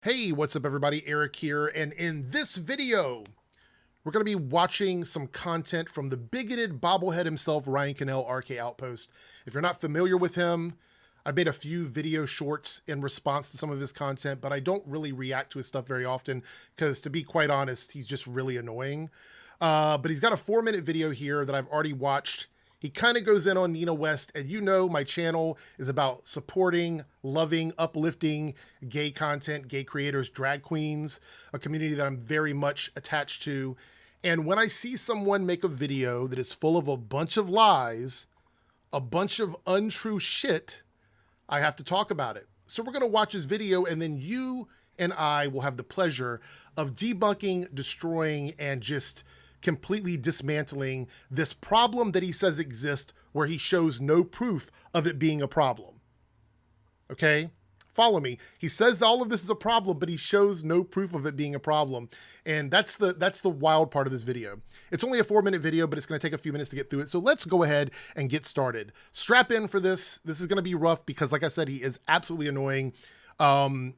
Hey, what's up everybody? Eric here, and in this video, we're going to be watching some content from the bigoted bobblehead himself, Ryan Cannell, RK Outpost. If you're not familiar with him, I made a few video shorts in response to some of his content, but I don't really react to his stuff very often because, to be quite honest, he's just really annoying. But he's got a 4-minute video here that I've already watched. He kind of goes in on Nina West, and you know my channel is about supporting, loving, uplifting gay content, gay creators, drag queens, a community that I'm very much attached to. And when I see someone make a video that is full of a bunch of lies, a bunch of untrue shit, I have to talk about it. So we're going to watch his video, and then you and I will have the pleasure of debunking, destroying, and just completely dismantling this problem that he says exists where he shows no proof of it being a problem. Okay? Follow me. He says all of this is a problem, but he shows no proof of it being a problem. And that's the wild part of this video. It's only a 4-minute video, but it's going to take a few minutes to get through it. So let's go ahead and get started. Strap in for this. This is going to be rough because, like I said, he is absolutely annoying.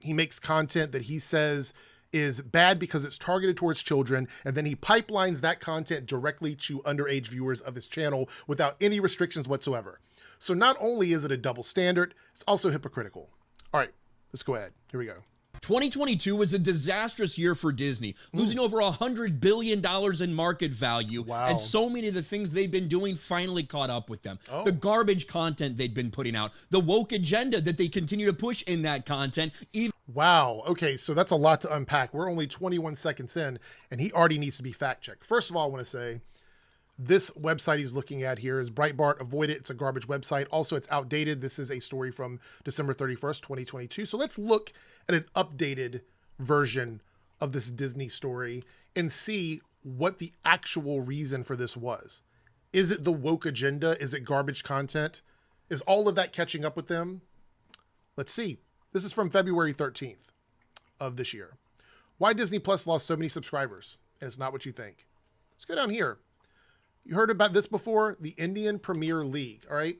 He makes content that he says is bad because it's targeted towards children, and then he pipelines that content directly to underage viewers of his channel without any restrictions whatsoever. So not only is it a double standard, it's also hypocritical. All right, let's go ahead. Here we go. 2022 was a disastrous year for Disney, losing over $100 billion in market value. Wow. And so many of the things they've been doing finally caught up with them. Oh. The garbage content they'd been putting out, the woke agenda that they continue to push in that content, even Wow. Okay, so that's a lot to unpack. We're only 21 seconds in, and he already needs to be fact-checked. First of all, I want to say this website he's looking at here is Breitbart. Avoid it. It's a garbage website. Also, it's outdated. This is a story from December 31st, 2022. So let's look at an updated version of this Disney story and see what the actual reason for this was. Is it the woke agenda? Is it garbage content? Is all of that catching up with them? Let's see. This is from February 13th of this year. Why Disney Plus lost so many subscribers, and it's not what you think. Let's go down here. You heard about this before? The Indian Premier League, all right?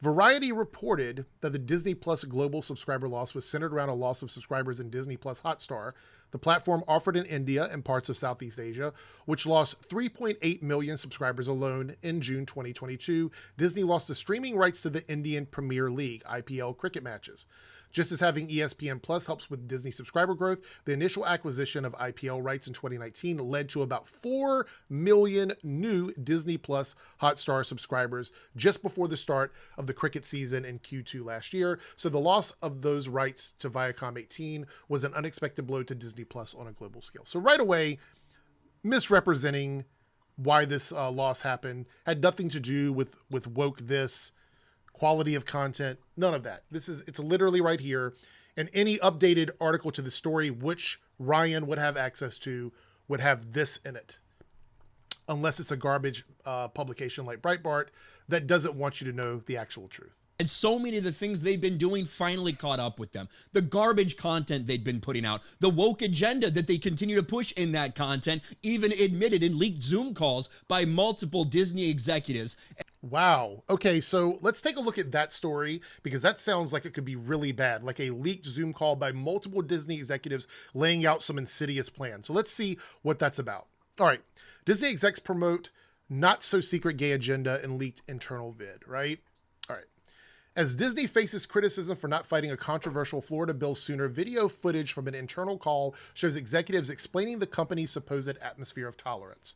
Variety reported that the Disney Plus global subscriber loss was centered around a loss of subscribers in Disney Plus Hotstar, the platform offered in India and parts of Southeast Asia, which lost 3.8 million subscribers alone in June 2022. Disney lost the streaming rights to the Indian Premier League, IPL cricket matches. Just as having ESPN Plus helps with Disney subscriber growth, the initial acquisition of IPL rights in 2019 led to about 4 million new Disney Plus Hotstar subscribers just before the start of the cricket season in Q2 last year. So the loss of those rights to Viacom 18 was an unexpected blow to Disney Plus on a global scale. So right away, misrepresenting why this loss happened had nothing to do with woke this, quality of content, none of that. It's literally right here. And any updated article to the story, which Ryan would have access to, would have this in it. Unless it's a garbage publication like Breitbart that doesn't want you to know the actual truth. and so many of the things they've been doing finally caught up with them. The garbage content they'd been putting out, the woke agenda that they continue to push in that content, even admitted in leaked Zoom calls by multiple Disney executives. Wow. Okay, so let's take a look at that story because that sounds like it could be really bad, like a leaked Zoom call by multiple Disney executives laying out some insidious plans. So let's see what that's about. All right, Disney execs promote not so secret gay agenda in leaked internal vid, right? All right. As Disney faces criticism for not fighting a controversial Florida bill sooner, video footage from an internal call shows executives explaining the company's supposed atmosphere of tolerance.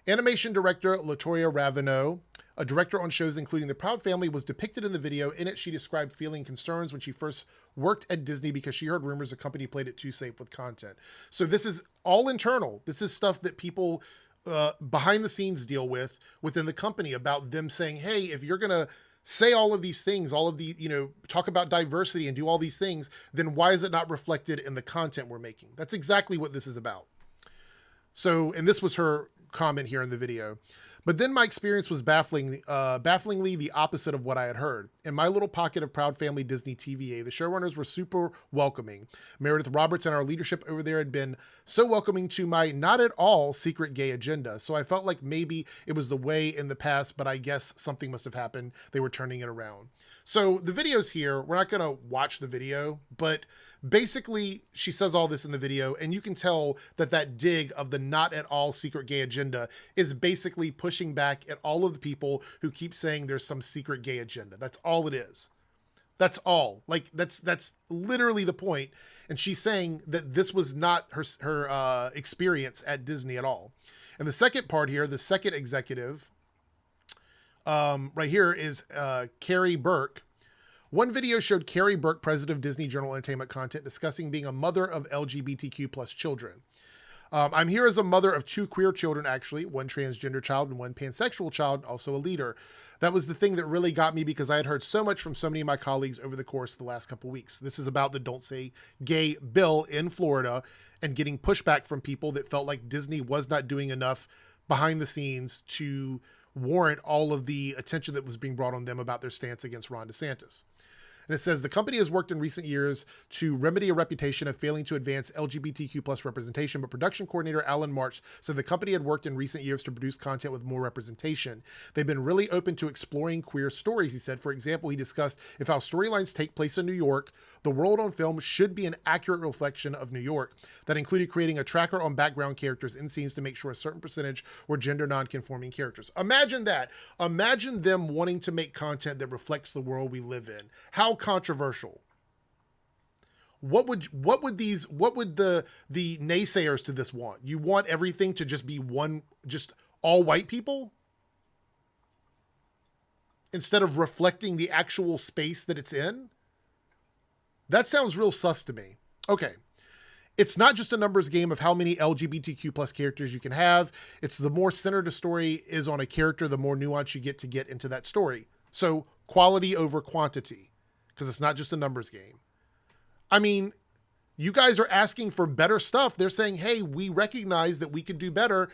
Animation director LaToya Ravino, a director on shows including The Proud Family, was depicted in the video. In it, she described feeling concerns when she first worked at Disney because she heard rumors the company played it too safe with content. So this is all internal. This is stuff that people behind the scenes deal with within the company about them saying, hey, if you're going to say all of these things, all of the, talk about diversity and do all these things, then why is it not reflected in the content we're making? That's exactly what this is about. So, and this was her comment here in the video. But then my experience was bafflingly the opposite of what I had heard. In my little pocket of Proud Family Disney TVA, the showrunners were super welcoming. Meredith Roberts and our leadership over there had been so welcoming to my not at all secret gay agenda. So I felt like maybe it was the way in the past, but I guess something must have happened. They were turning it around. So the video's here. We're not going to watch the video, but Basically, she says all this in the video, and you can tell that that dig of the not at all secret gay agenda is basically pushing back at all of the people who keep saying there's some secret gay agenda. That's all it is. That's all. Like, that's literally the point. And she's saying that this was not her experience at Disney at all. And the second part here, the second executive right here is Carrie Burke. One video showed Carrie Burke, president of Disney General Entertainment Content, discussing being a mother of LGBTQ plus children. I'm here as a mother of 2 queer children, actually, one transgender child and one pansexual child, also a leader. That was the thing that really got me because I had heard so much from so many of my colleagues over the course of the last couple of weeks. This is about the Don't Say Gay bill in Florida and getting pushback from people that felt like Disney was not doing enough behind the scenes to warrant all of the attention that was being brought on them about their stance against Ron DeSantis. And it says the company has worked in recent years to remedy a reputation of failing to advance LGBTQ plus representation, but production coordinator Alan March said the company had worked in recent years to produce content with more representation. They've been really open to exploring queer stories, he said. For example, he discussed if how storylines take place in New York, the world on film should be an accurate reflection of New York. That included creating a tracker on background characters in scenes to make sure a certain percentage were gender non-conforming characters. Imagine that. Imagine them wanting to make content that reflects the world we live in. How controversial. What would the naysayers to this want? You want everything to just be just all white people? Instead of reflecting the actual space that it's in? That sounds real sus to me. Okay. It's not just a numbers game of how many LGBTQ plus characters you can have. It's the more centered a story is on a character, the more nuance you get into that story. So quality over quantity, because it's not just a numbers game. I mean, you guys are asking for better stuff. They're saying, hey, we recognize that we could do better.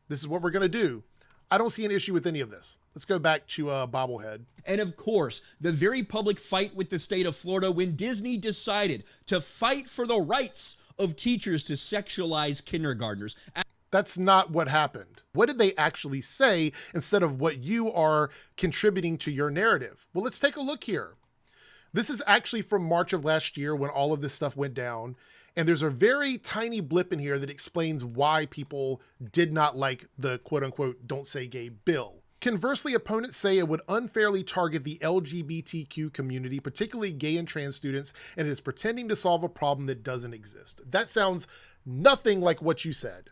This is what we're going to do. I don't see an issue with any of this. Let's go back to BobbleHead. And of course, the very public fight with the state of Florida when Disney decided to fight for the rights of teachers to sexualize kindergartners. That's not what happened. What did they actually say instead of what you are contributing to your narrative? Well, let's take a look here. This is actually from March of last year when all of this stuff went down. And there's a very tiny blip in here that explains why people did not like the quote unquote Don't Say Gay bill. Conversely, opponents say it would unfairly target the LGBTQ community, particularly gay and trans students, and it is pretending to solve a problem that doesn't exist. That sounds nothing like what you said.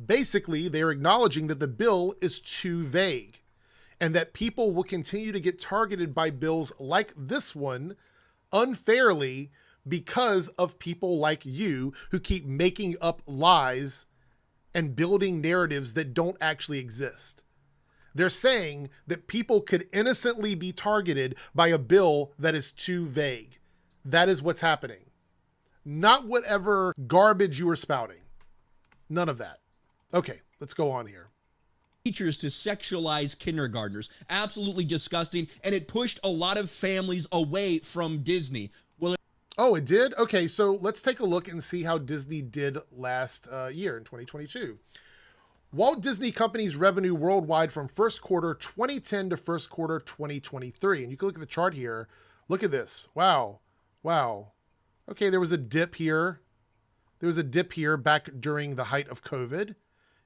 Basically, they're acknowledging that the bill is too vague and that people will continue to get targeted by bills like this one unfairly because of people like you who keep making up lies and building narratives that don't actually exist. They're saying that people could innocently be targeted by a bill that is too vague. That is what's happening. Not whatever garbage you are spouting. None of that. Okay, let's go on here. Teachers to sexualize kindergartners. Absolutely disgusting. And it pushed a lot of families away from Disney. Well, oh, it did? Okay, so let's take a look and see how Disney did last year in 2022. Walt Disney Company's revenue worldwide from first quarter 2010 to first quarter 2023. And you can look at the chart here. Look at this. Wow. Wow. Okay, there was a dip here. There was a dip here back during the height of COVID.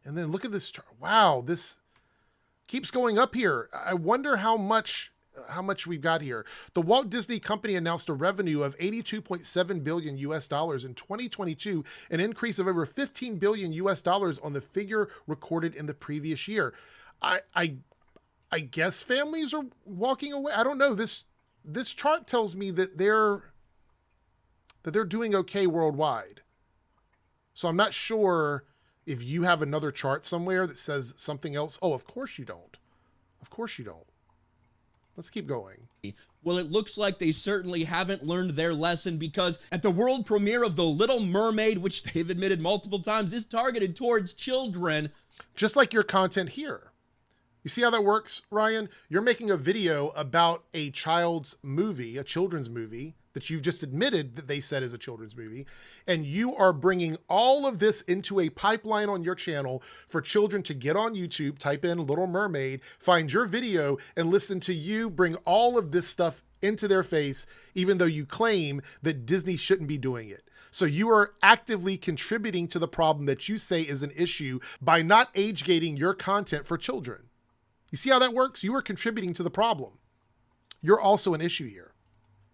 And then look at this chart. Wow, this keeps going up here. I wonder how much we've got here. The Walt Disney Company announced a revenue of $82.7 billion US dollars in 2022, an increase of over $15 billion US dollars on the figure recorded in the previous year. I guess families are walking away. I don't know. This chart tells me that they're doing okay worldwide. So I'm not sure if you have another chart somewhere that says something else. Oh, of course you don't. Of course you don't. Let's keep going. Well, it looks like they certainly haven't learned their lesson because at the world premiere of The Little Mermaid, which they've admitted multiple times is targeted towards children. Just like your content here. You see how that works, Ryan? You're making a video about a children's movie, that you've just admitted that they said is a children's movie, and you are bringing all of this into a pipeline on your channel for children to get on YouTube, type in Little Mermaid, find your video, and listen to you bring all of this stuff into their face, even though you claim that Disney shouldn't be doing it. So you are actively contributing to the problem that you say is an issue by not age gating your content for children. You see how that works? You are contributing to the problem. You're also an issue here.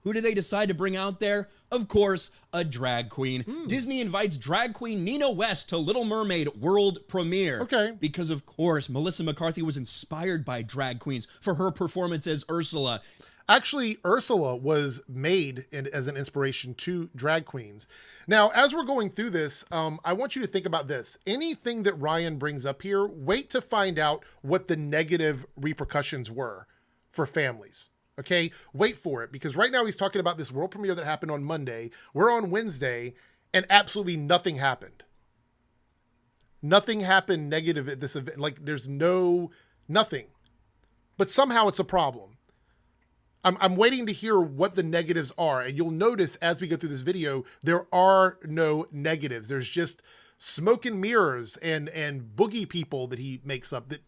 Who do they decide to bring out there? Of course, a drag queen. Disney invites drag queen Nina West to Little Mermaid world premiere. Okay. Because of course, Melissa McCarthy was inspired by drag queens for her performance as Ursula. Actually, Ursula was made as an inspiration to drag queens. Now, as we're going through this, I want you to think about this. Anything that Ryan brings up here, wait to find out what the negative repercussions were for families. Okay, wait for it, because right now he's talking about this world premiere that happened on Monday. We're on Wednesday, and absolutely nothing happened. Nothing happened negative at this event. Like, there's nothing. But somehow it's a problem. I'm waiting to hear what the negatives are, and you'll notice as we go through this video, there are no negatives. There's just smoke and mirrors and boogie people that he makes up that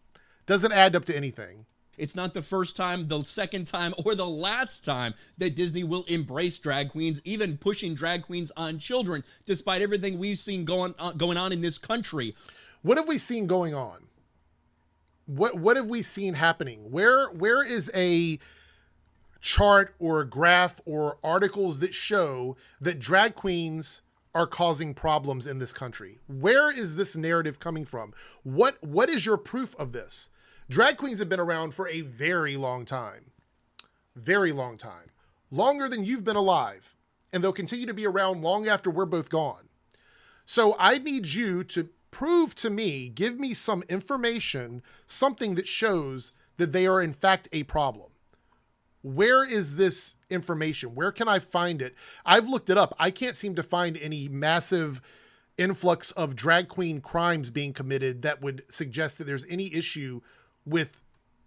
doesn't add up to anything. It's not the first time, the second time, or the last time that Disney will embrace drag queens, even pushing drag queens on children, despite everything we've seen going on in this country. What have we seen going on? What have we seen happening? Where is a chart or a graph or articles that show that drag queens are causing problems in this country? Where is this narrative coming from? What is your proof of this? Drag queens have been around for a very long time. Very long time. Longer than you've been alive. And they'll continue to be around long after we're both gone. So I need you to prove to me, give me some information, something that shows that they are in fact a problem. Where is this information? Where can I find it? I've looked it up. I can't seem to find any massive influx of drag queen crimes being committed that would suggest that there's any issue with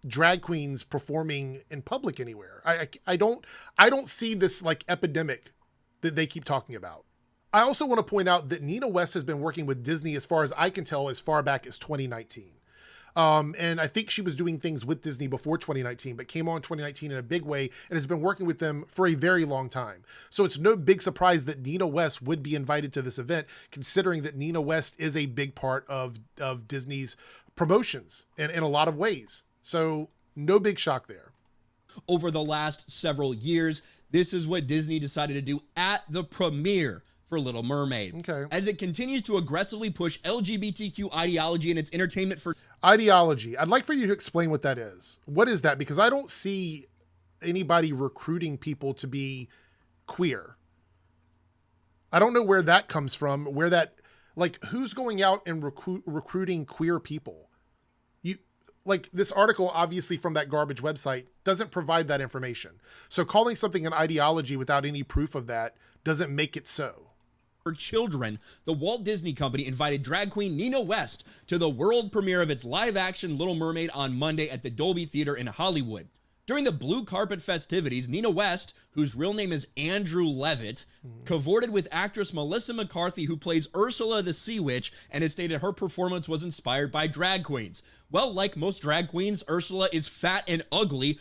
drag queens performing in public anywhere. I don't see this like epidemic that they keep talking about. I also want to point out that Nina West has been working with Disney, as far as I can tell, as far back as 2019. And I think she was doing things with Disney before 2019, but came on 2019 in a big way and has been working with them for a very long time. So it's no big surprise that Nina West would be invited to this event, considering that Nina West is a big part of Disney's promotions in a lot of ways. So no big shock there. Over the last several years, this is what Disney decided to do at the premiere for Little Mermaid. Okay. As it continues to aggressively push LGBTQ ideology in its entertainment for ideology. I'd like for you to explain what that is. What is that? Because I don't see anybody recruiting people to be queer. I don't know where that comes from, where that, like, who's going out and recruiting queer people? Like, this article, obviously from that garbage website, doesn't provide that information. So calling something an ideology without any proof of that doesn't make it so. For children, the Walt Disney Company invited drag queen Nina West to the world premiere of its live-action Little Mermaid on Monday at the Dolby Theater in Hollywood. During the blue carpet festivities, Nina West, whose real name is Andrew Levitt, cavorted with actress Melissa McCarthy, who plays Ursula the Sea Witch, and has stated her performance was inspired by drag queens. Well, like most drag queens, Ursula is fat and ugly.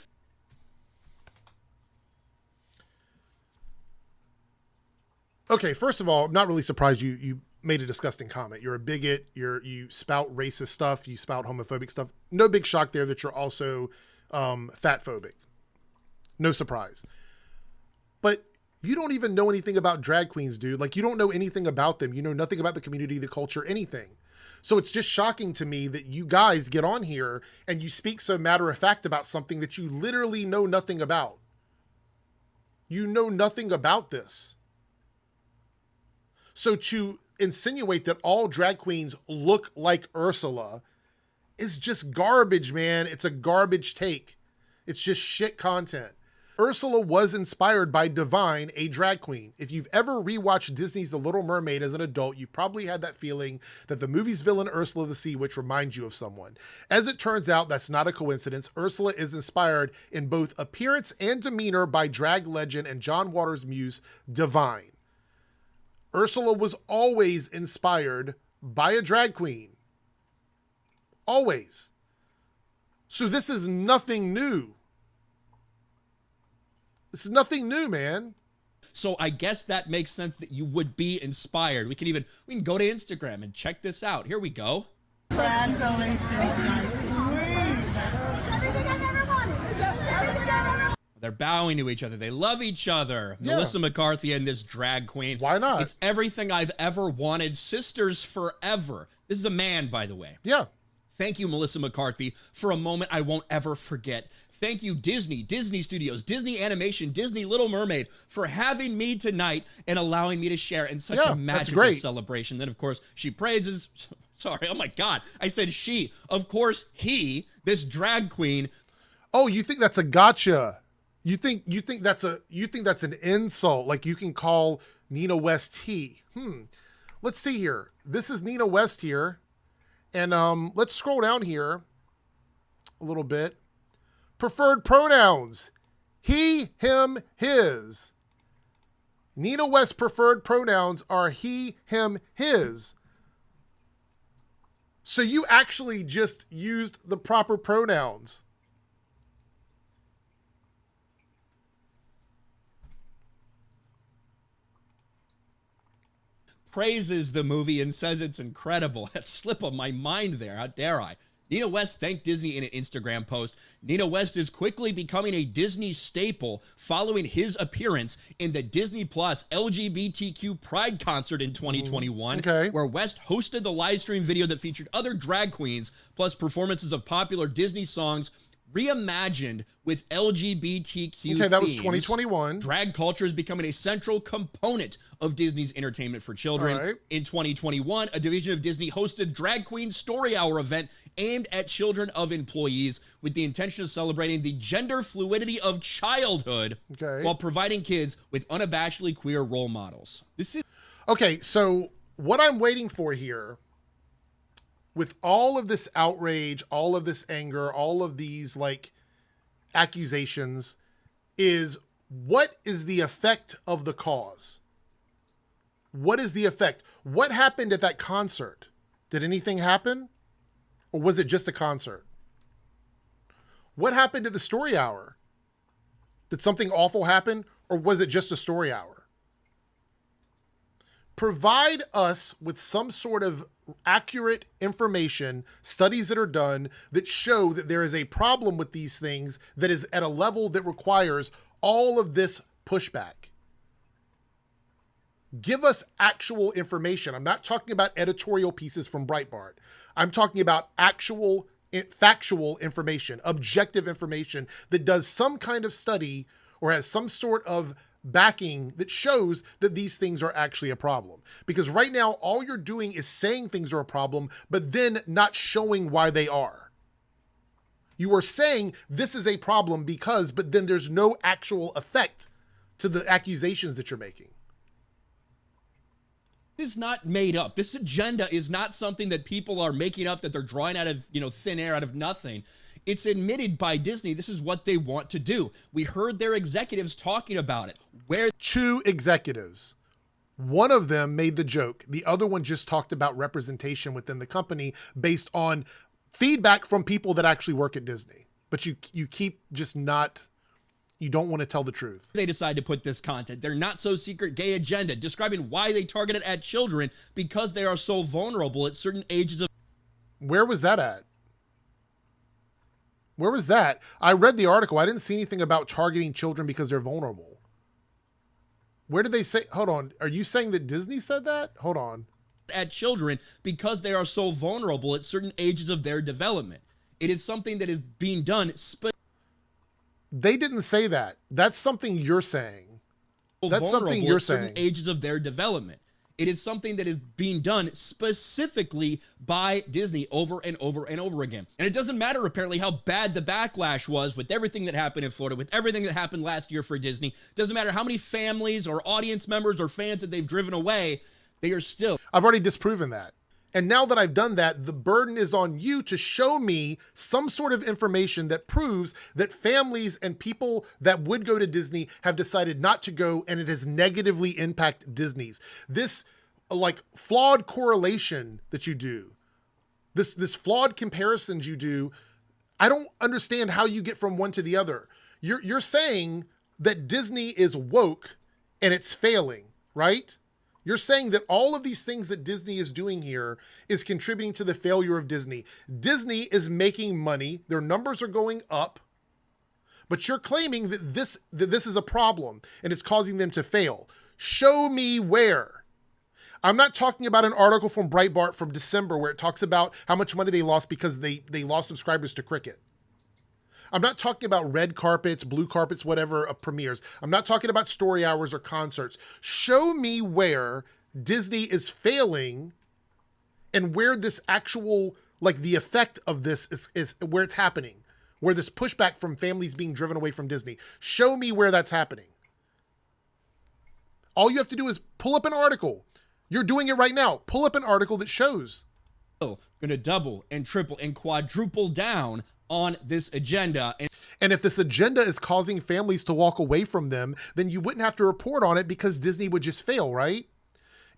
Okay, first of all, I'm not really surprised you made a disgusting comment. You're a bigot. You spout racist stuff. You spout homophobic stuff. No big shock there that you're also fat phobic. No surprise. But you don't even know anything about drag queens, dude. Like, you don't know anything about them. You know nothing about the community, the culture, anything. So it's just shocking to me that you guys get on here and you speak so matter of fact about something that you literally know nothing about. You know nothing about this. So to insinuate that all drag queens look like Ursula is just garbage, man. It's a garbage take. It's just shit content. Ursula was inspired by Divine, a drag queen. If you've ever rewatched Disney's The Little Mermaid as an adult, you probably had that feeling that the movie's villain Ursula the Sea Witch reminds you of someone. As it turns out, that's not a coincidence. Ursula is inspired in both appearance and demeanor by drag legend and John Waters' muse, Divine. Ursula was always inspired by a drag queen. Always. So this is nothing new. It's nothing new, man. So I guess that makes sense that you would be inspired. We can go to Instagram and check this out. Here we go. Congratulations. They're bowing to each other. They love each other. Yeah. Melissa McCarthy and this drag queen. Why not? It's everything I've ever wanted. Sisters forever. This is a man, by the way. Yeah. Thank you, Melissa McCarthy, for a moment I won't ever forget. Thank you, Disney, Disney Studios, Disney Animation, Disney Little Mermaid, for having me tonight and allowing me to share in such a magical celebration. Then, of course, she praises... Sorry, oh my God. I said she. Of course, he, this drag queen. Oh, you think that's a gotcha? You think that's an insult? Like you can call Nina West he? Let's see here. This is Nina West here. And let's scroll down here a little bit. Preferred pronouns. He, him, his. Nina West's preferred pronouns are he, him, his. So you actually just used the proper pronouns. Praises the movie and says it's incredible. That slip of my mind there. How dare I? Nina West thanked Disney in an Instagram post. Nina West is quickly becoming a Disney staple following his appearance in the Disney Plus LGBTQ Pride concert in 2021, where West hosted the live stream video that featured other drag queens, plus performances of popular Disney songs reimagined with LGBTQ that was themes. 2021. Drag culture is becoming a central component of Disney's entertainment for children. In 2021, a division of Disney hosted Drag Queen Story Hour event aimed at children of employees with the intention of celebrating the gender fluidity of childhood while providing kids with unabashedly queer role models. This is okay, so what I'm waiting for here, with all of this outrage, all of this anger, all of these like accusations, is what is the effect of the cause? What is the effect? What happened at that concert? Did anything happen? Or was it just a concert? What happened at the story hour? Did something awful happen? Or was it just a story hour? Provide us with some sort of accurate information, studies that are done that show that there is a problem with these things that is at a level that requires all of this pushback. Give us actual information. I'm not talking about editorial pieces from Breitbart. I'm talking about actual factual information, objective information that does some kind of study or has some sort of backing that shows that these things are actually a problem. Because right now, all you're doing is saying things are a problem, but then not showing why they are. You are saying this is a problem because, but then there's no actual effect to the accusations that you're making. This is not made up. This agenda is not something that people are making up, that they're drawing out of, thin air, out of nothing. It's admitted by Disney. This is what they want to do. We heard their executives talking about it. Two executives. One of them made the joke. The other one just talked about representation within the company based on feedback from people that actually work at Disney. But you keep just not... You don't want to tell the truth. They decide to put this content, their not so secret gay agenda, describing why they target it at children because they are so vulnerable at certain ages of... Where was that at? Where was that? I read the article. I didn't see anything about targeting children because they're vulnerable. Where did they say? Hold on. Are you saying that Disney said that? Hold on. At children because they are so vulnerable at certain ages of their development. It is something that is being done. They didn't say that. That's something you're saying. That's something you're saying. Ages of their development. It is something that is being done specifically by Disney over and over and over again. And it doesn't matter, apparently, how bad the backlash was with everything that happened in Florida, with everything that happened last year for Disney. Doesn't matter how many families or audience members or fans that they've driven away, they are still. I've already disproven that. And now that I've done that, the burden is on you to show me some sort of information that proves that families and people that would go to Disney have decided not to go, and it has negatively impacted Disney's. This like flawed correlation that you do, this flawed comparisons you do, I don't understand how you get from one to the other. You're saying that Disney is woke and it's failing, right? You're saying that all of these things that Disney is doing here is contributing to the failure of Disney. Disney is making money. Their numbers are going up, but you're claiming that this is a problem and it's causing them to fail. Show me where. I'm not talking about an article from Breitbart from December where it talks about how much money they lost because they lost subscribers to Cricket. I'm not talking about red carpets, blue carpets, whatever, of premieres. I'm not talking about story hours or concerts. Show me where Disney is failing and where this actual, like the effect of this is where it's happening, where this pushback from families being driven away from Disney. Show me where that's happening. All you have to do is pull up an article. You're doing it right now. Pull up an article that shows. Going to double and triple and quadruple down on this agenda. And if this agenda is causing families to walk away from them, then you wouldn't have to report on it because Disney would just fail, right?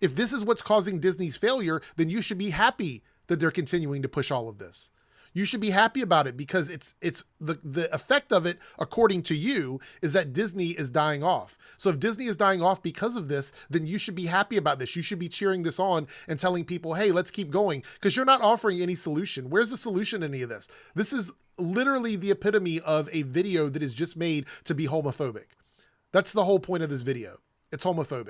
If this is what's causing Disney's failure, then you should be happy that they're continuing to push all of this. You should be happy about it because it's the effect of it, according to you, is that Disney is dying off. So if Disney is dying off because of this, then you should be happy about this. You should be cheering this on and telling people, hey, let's keep going, because you're not offering any solution. Where's the solution in any of this? This is literally the epitome of a video that is just made to be homophobic. That's the whole point of this video. It's homophobic.